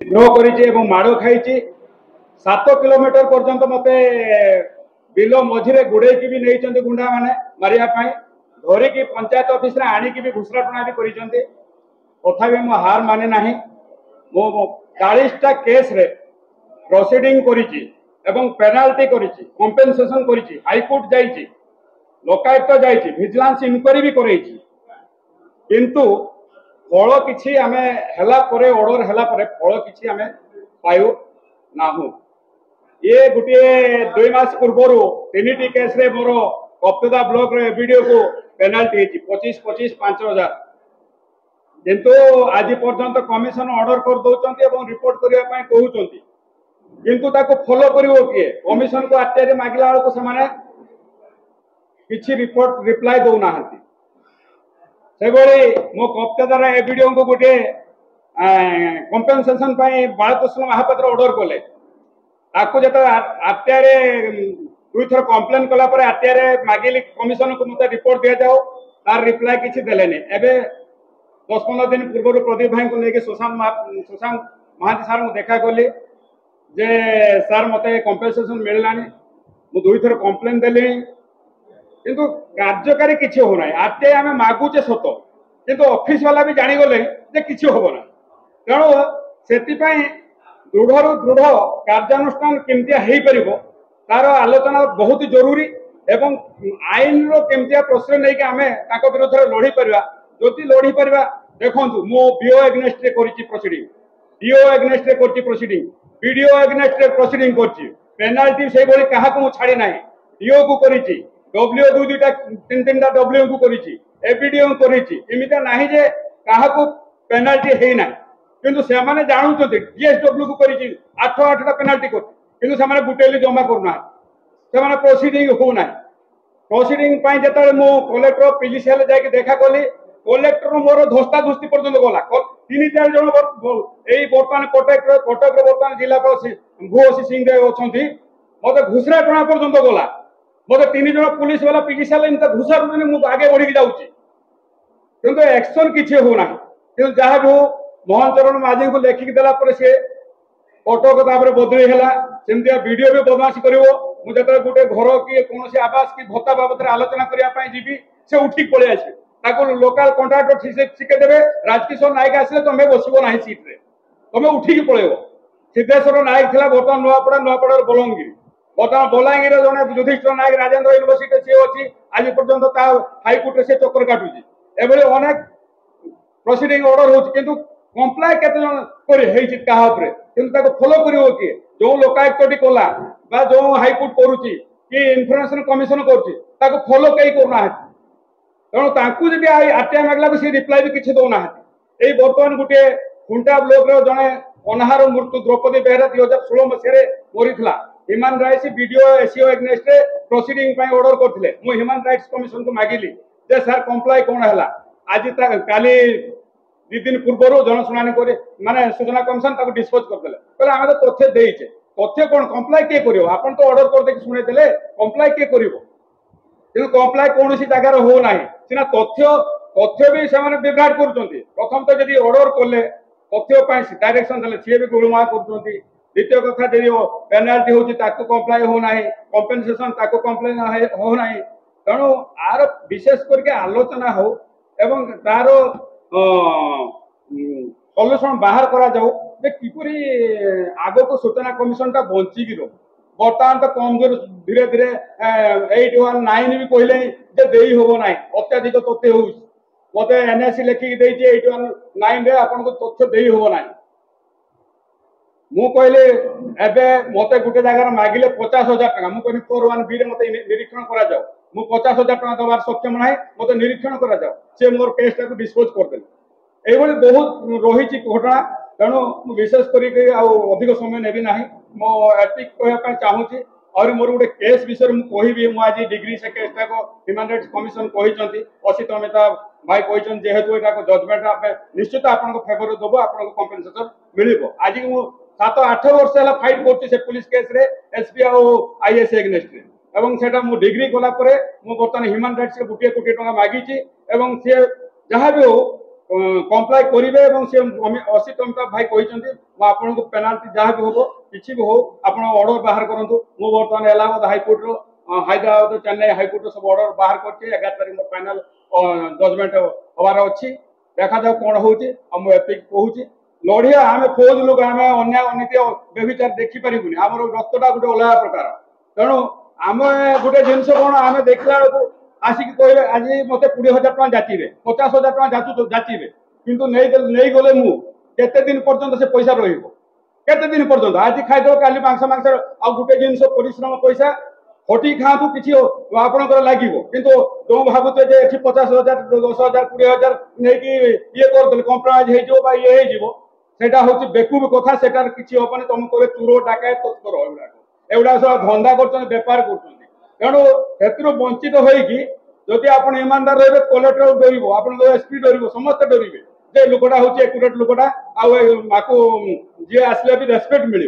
विद्रोह कर माड़ खाई 7 किलोमीटर पर्यंत मत बिल मझे गुड़े भी नहीं गुंडा मैंने मारे धरिकी पंचायत ऑफिस रे आनिकी भी घुसरा टଣା भी करिसेंते तथापि मो हार माने नाही मो 40टा केस रे प्रोसीडिंग करिछि एवं पेनाल्टी करिछि कंपेंसेशन करिछि हाई कोर्ट जाइछि लोकायुक्त जाइछि विजिलेंस इंक्वायरी भी करैछि किंतु फल किछि आमे हला परे ऑर्डर हला परे फल किछि आमे पायो नाहु ये गोटे 2 मास पूर्व 3टी केस रे मोर कप्तदा ब्लॉक रे वीडियो को पेनाल्टी 25-25 5,000 किंतु आज पर्यंत कमिशन ऑर्डर कर दौरान और रिपोर्ट करने कहते किंतु ताको फॉलो करिवो किए कमिशन को आरटीआई मागिला बेलू से किछि रिपोर्ट रिप्लाई दौना से मो कप्तदार ए वीडियो को गोटे कंपेनसेशन बालकृष्ण महापात्र ऑर्डर कले जो आरटीआई 2 थर कंप्लेन कला आरटीआई मागिली कमिशन को मत रिपोर्ट दि जाओ तार रिप्लाई किसी देलेनी एबे 10-15 दिन पूर्व प्रदीप भाई को लेके सुशांत महांती सार को देखा कली जे सार मत कंपेनसेशन मिललानी मु 2 थर कंप्लेन देली किंतु कार्यकारी किसी होना आरटीआई आम मागुचे सत किंतु ऑफिस वाला भी जानीगले जे किसी होना तेणु से दृढ़ दृढ़ कार्यानुष्ठान केमती हो तार आलोचना बहुत जरूरी एवं आईन रो केमती प्रश्न नहीं कि आमे ताको विरुद्ध लड़ी परिबा जदि लड़ी परिबा देखंतु मो बीओ एग्नेस्ट रे करिछि प्रोसीडिंग डीओ एग्नेस्ट रे करिछि प्रोसीडिंग बीडीओ एग्नेस्ट रे प्रोसीडिंग करिछि पेनाल्टी से बोली काहा को छाड़ी नाही डीओ को करिछि डब्ल्यू 2-2टा 3-3टा डब्ल्यू को करिछि एबीडीओ को करिछि एमिता नाही जे काहा को पेनाल्टी हेई नाही किंतु से माने जानुचंती डीएसडब्ल्यू को करिछि 8-8टा पेनाल्टी कर किंतु से माने गुटेली जमा करना से माने प्रोसीडिंग हो नाही प्रोसीडिंग पाई जतले मो कलेक्टर पीजीसीएल जाके देखा कली कलेक्टर मोर धस्ता धस्ती पर्यंत गला 3-4 जन एई बर्तमान कटक बर्तमान जिलापाल भूसी सिंह देव अछंती मते घुसरा टणा पर्यंत गला मते 3 जन पुलिस वाला पीजीसीएल इनता घुसा रुनी मु आगे बढ़ी जाउची किंतु एक्शन किछि हो नाही किंतु जहा भी मोहन चरण माझी को लेखिक देला पर से कटक तापर बदली है सेमती वीडियो भी बदमाशी करिवो मु जतरे गोटे घर कि कौन आवास कि भत्ता बाबद आलोचना करने जीवी से उठी पलि आस लोकाल कंट्राक्टर शिखे देवे राजकिशोर नायक आसे तुम्हें बसब ना सीट रे तुम्हें उठिक पलैब सिद्धेश्वर नायक था बर्तमान नुआपड़ा बलंगीर बर्तमान बलांगीर जड़े युधिष्ठिर नायक राजेन्द्र यूनिवर्सिटी सी अच्छी आज पर्यंत हाईकोर्ट से चक्कर काटुची एभली अनेक प्रोसीडिंग ऑर्डर हो कंप्लाय केते जन फॉलो करिवो कि जो लोकायुक्त कला बा जो हाईकोर्ट करुची कि इन्फॉर्मेशन कमिशन करुची ताको फॉलो कई करना तेणु तांकु जदि आरटीआई मागला से रिप्लाई भी किसी दौना यही बर्तमान गोटे खुंटा ब्लॉक रे जने अनाहार मृत्यु द्रौपदी बेहरा 2016 मसीह मरीला human rights BDO SEO against proceeding order करथिले मु ह्यूमन राइट्स कमिशन को मागिली जे सर कंप्लाई कोन हला आज काली 2 दिन पूर्व जनशुणाणी कर माने सूचना कमिशन ताको डिस्पोज करदेले कहले आमे तो तथ्य देइछे तथ्य कोन कंप्लाई के करियो आपण तो ऑर्डर कर दे सुने देले कंप्लाई के करियो किंतु कंप्लाई कौन सी जगार हो ना सीना तथ्य भी से विभ्राट कर प्रथम तो जब ऑर्डर कले तथ्य डायरेक्शन देले सी भी गुलमाल कर द्वितीय कथा जब पेनाल्टी होची ताको कंप्लाई हो ना कंपेनसेशन ताको कंप्लेन हो ना तेणु आर विशेष करके आलोचना हो एवं तार सल्यूशन बाहर करा जाऊ जे किपरि आग को सूचना कमिशन टा बंचिकी रो बर्तमान तो कमजोर धीरे धीरे 819 भी कहले जे देई होबो नाही अत्याधिक तथ्य हो मते एनएससी लेखिक देइछे 819 रे आपन को तथ्य देई होबो नाही मु कहले एबे मते गुटे जगह मागिले 50,000 टका मु कहनी 41 बी रे मते निरीक्षण करा जाऊ मु 50,000 टका दबार सक्षम नाही मते निरीक्षण करा जाऊ से मोर केस टा को डिस्पोज कर देले एभली बहुत रही घटना तेणु विशेष करके अधिक समय नेबी ना मो एतिक कहना चाहूँगी और मोर गोटे केस विषय में कहि आज डिग्री से केसटा को ह्यूमन राइट्स कमिशन कहते असित अमिता भाई कहते जेहेतु यहाँ जजमेंट निश्चित आप फेवर दबो आपको कंपेनसेशन मिल आज मु 7-8 वर्ष है फाइट कर पुलिस केस रे एसपी आईएएस एग्नेस्ट एवं सेटा मु डिग्री कला परे मु बर्तमान ह्यूमन राइट्स रे 1 कोटी टका मागी सी जहाँ भी हो कम्प्लाई करेंगे से 80 टंका भाई कहते आपको पेनाल्टी जहाँ भी हम किसी भी हो आप ऑर्डर बाहर करूँ मु बर्तमान इलाहाबाद हाईकोर्ट हैदराबाद चेन्नई हाईकोर्ट सब ऑर्डर बाहर कर 11 तारीख फाइनाल जजमेंट हबार अच्छी देखा जाऊ कौन होती मुझे कहूँ लड़िया आम फौज लोक आम अन्याय अनीति व्यभिचार देखिपारूनी आम रक्तटा गोटे अलग प्रकार तेणु आम गोटे जिन कौन आम देखला बेलू आसिक कहे आज मत 20,000 टका जाचिबे 50,000 टका जाचिबे किंतु नहीं गले मु केते दिन पर्यंत से पैसा रहिबो केते दिन पर्यंत आज खाइदो काली मांस आ गोटे जिनस परिश्रम पैसा हटी खातु किसी आपंकर लगे किंतु जो भावुचे जे 50,000 10,000 20,000 नहीं ये कर कम्प्रोमाइज हो ये सेटा हूँ बेकूब कथा सेटार किसी हेनी तुम कहे चोर डाकाय तस्कर एगुड़ा सब धंदा कर बेपार करू वंचित होदी आप ईमानदार रही कलेक्टर डर आप एसपी डर समस्त डरवे जे लोकटा हूँ एक्यूरेट लोकटा आपको जी आसले भी रेस्पेक्ट मिले